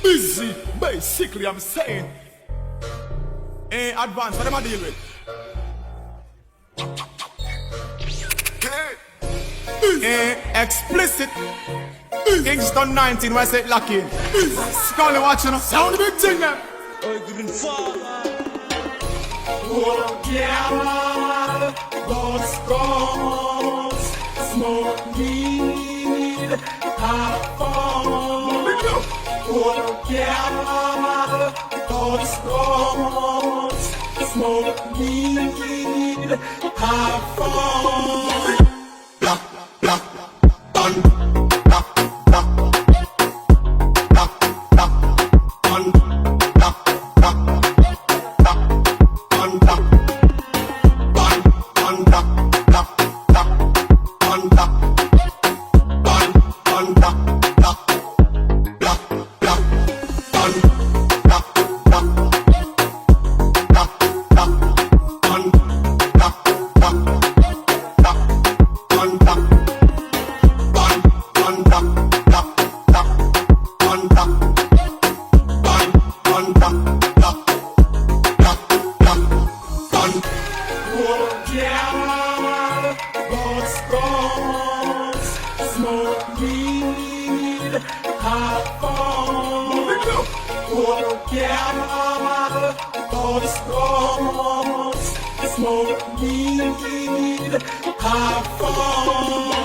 busy. Basically, I'm saying. Advance, what am I deal with? Explicit. Kingston 19, why I say lucky? Scully watching us. Sound the big thing now. Oh, yeah, those scores, smoke weed, have fun. Oh, yeah, those scores, smoke weed, have fun. Black, black, done. Black, black, black, black, done. Black, black, black, done, black, done, done, black, black, black, done, black, done, done, black, black, black, black, done, black, black, black, black, done, black, black, black, done, black, done, done, black, black, black, done, black, done, done, black, black, black, black, done. Oh, yeah, those guns, smoke weed, have fun. Oh, yeah, those guns, smoke weed, have fun.